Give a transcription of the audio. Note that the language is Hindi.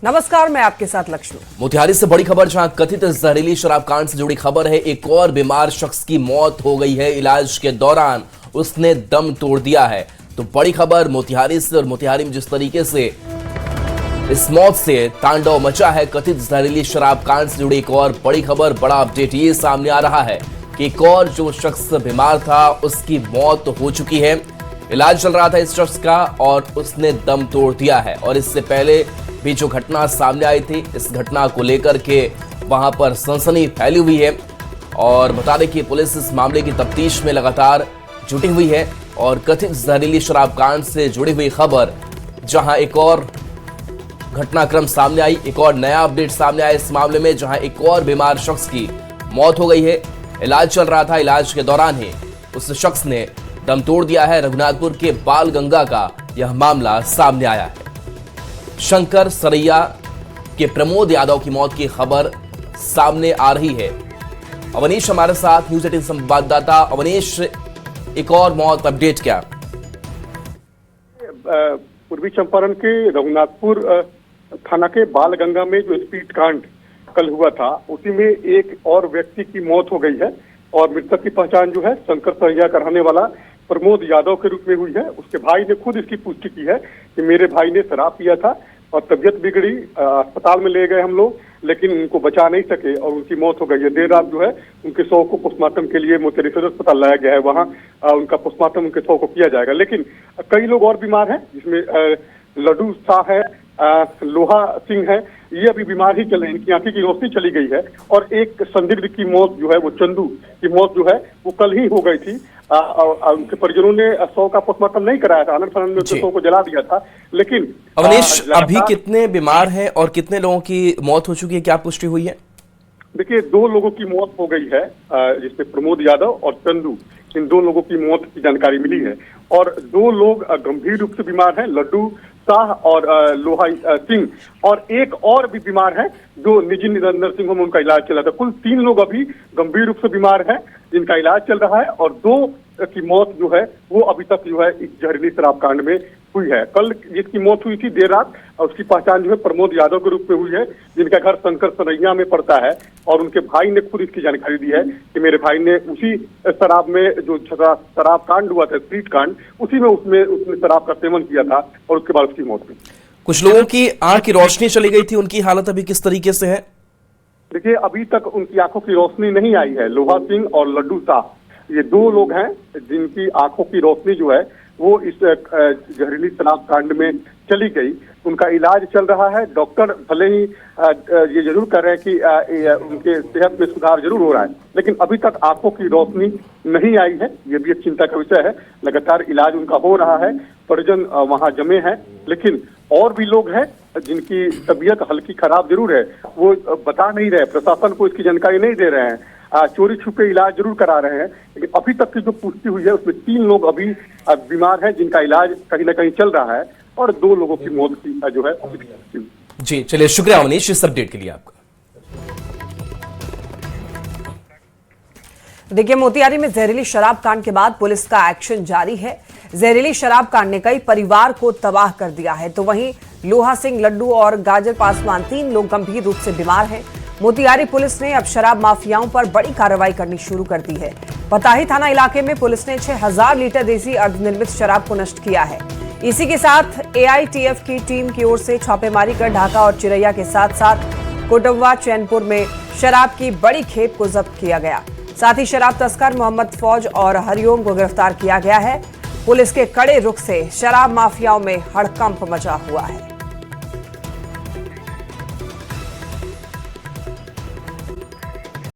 नमस्कार, मैं आपके साथ लक्ष्मी। मोतिहारी से बड़ी खबर, जहां कथित जहरीली शराब कांड से जुड़ी खबर है। एक और बीमार शख्स की मौत हो गई है। इलाज के दौरान उसने दम तोड़ दिया है। तो बड़ी खबर मोतिहारी से, और मोतिहारी में जिस तरीके से इस मौत से तांडव मचा है, कथित जहरीली शराब कांड से जुड़ी एक और बड़ी खबर, बड़ा अपडेट ये सामने आ रहा है कि एक और जो शख्स बीमार था उसकी मौत हो चुकी है। इलाज चल रहा था इस शख्स का और उसने दम तोड़ दिया है। और इससे पहले भी जो घटना सामने आई थी, इस घटना को लेकर के वहां पर सनसनी फैली हुई है। और बता दें कि पुलिस इस मामले की तफ्तीश में लगातार जुटी हुई है। और कथित जहरीली शराब कांड से जुड़ी हुई खबर, जहां एक और घटनाक्रम सामने आई, एक और नया अपडेट सामने आया इस मामले में, जहां एक और बीमार शख्स की मौत हो गई है। इलाज चल रहा था, इलाज के दौरान ही उस शख्स ने दम तोड़ दिया है। रघुनाथपुर के बाल गंगा का यह मामला सामने आया है। शंकर सरैया के प्रमोद यादव की मौत की खबर सामने आ रही है। अवनीश हमारे साथ, न्यूज़ 18 संवाददाता। अवनीश, एक और मौत, अपडेट क्या? पूर्वी चंपारण के रघुनाथपुर थाना के बाल गंगा में जो स्पीड कांड कल हुआ था, उसी में एक और व्यक्ति की मौत हो गई है। और मृतक की पहचान जो है शंकर सरैया का रहने वाला प्रमोद यादव के रूप में हुई है। उसके भाई ने खुद इसकी पुष्टि की है कि मेरे भाई ने शराब पिया था और तबीयत बिगड़ी, अस्पताल में ले गए हम लोग, लेकिन उनको बचा नहीं सके और उनकी मौत हो गई है। देर रात जो है उनके शव को पोस्टमार्टम के लिए मोतिहारी सदर अस्पताल लाया गया है। वहाँ उनका पोस्टमार्टम उनके शव को किया जाएगा। लेकिन कई लोग और बीमार हैं, जिसमें लड्डू शाह है, लोहा सिंह है, ये अभी बीमार ही चल रहे हैं। इनकी आंखें की रोशनी चली गई है। और एक संदिग्ध की मौत जो है, वो चंदू की मौत जो है वो कल ही हो गई थी। उनके परिजनों ने शव का पोस्टमार्टम नहीं कराया था, आनंद फानंद में शव को जला दिया था। लेकिन अवनीश, अभी कितने बीमार हैं और कितने लोगों की मौत हो चुकी है, क्या पुष्टि हुई है? देखिए, 2 लोगों की मौत हो गई है, जिसमें प्रमोद यादव और चंदू, इन 2 लोगों की मौत की जानकारी मिली है। और 2 लोग गंभीर रूप से बीमार हैं, लड्डू शाह और लोहा सिंह। और एक और भी बीमार है जो निजी नर्सिंग होम में उनका इलाज चल रहा था। कुल 3 लोग अभी गंभीर रूप से बीमार हैं, जिनका इलाज चल रहा है। और 2 की मौत जो है वो अभी तक जो है इस जहरीली शराब कांड में हुई है। कल जिसकी मौत हुई थी देर रात, और उसकी पहचान जो है प्रमोद यादव के रूप में हुई है, जिनका घर शंकर सरैया में पड़ता है। और उनके भाई ने खुद इसकी जानकारी दी है कि मेरे भाई ने उसी शराब में, जो शराब कांड हुआ था, स्प्रीट कांड, उसी में उसने शराब का सेवन किया था और उसके बाद उसकी मौत हुई। कुछ लोगों की आंख की रोशनी चली गई थी, उनकी हालत अभी किस तरीके से है? देखिए, अभी तक उनकी आंखों की रोशनी नहीं आई है। लोहा सिंह और लड्डू शाह, ये 2 लोग हैं जिनकी आंखों की रोशनी जो है वो इस जहरीली शराब कांड में चली गई। उनका इलाज चल रहा है। डॉक्टर भले ही ये जरूर कर रहे हैं कि उनके सेहत में सुधार जरूर हो रहा है, लेकिन अभी तक आंखों की रोशनी नहीं आई है। ये भी एक चिंता का विषय है। लगातार इलाज उनका हो रहा है, परिजन वहां जमे हैं। लेकिन और भी लोग हैं जिनकी तबीयत हल्की खराब जरूर है, वो बता नहीं रहे, प्रशासन को इसकी जानकारी नहीं दे रहे हैं, चोरी छुपे इलाज जरूर करा रहे हैं। लेकिन अभी तक की जो पुष्टि हुई है उसमें 3 लोग अभी बीमार हैं, जिनका इलाज कहीं ना कहीं चल रहा है। और 2 लोगों की मौत की जो है जी, चलिए, शुक्रिया अवनीश इस अपडेट के लिए आपका। देखिए, मोतिहारी में जहरीली शराब कांड के बाद पुलिस का एक्शन जारी है। जहरीली शराब कांड ने कई परिवार को तबाह कर दिया है। तो वहीं लोहा सिंह, लड्डू और गाजर पासवान, 3 लोग गंभीर रूप से बीमार हैं। मोतिहारी पुलिस ने अब शराब माफियाओं पर बड़ी कार्रवाई करनी शुरू कर दी है। पताही थाना इलाके में पुलिस ने 6000 लीटर देसी अर्धनिर्मित शराब को नष्ट किया है। इसी के साथ एआईटीएफ की टीम की ओर से छापेमारी कर ढाका और चिरैया के साथ साथ कोटवा, चैनपुर में शराब की बड़ी खेप को जब्त किया गया। साथ ही शराब तस्कर मोहम्मद फौज और हरिओम को गिरफ्तार किया गया है। पुलिस के कड़े रुख से शराब माफियाओं में हड़कंप मचा हुआ है।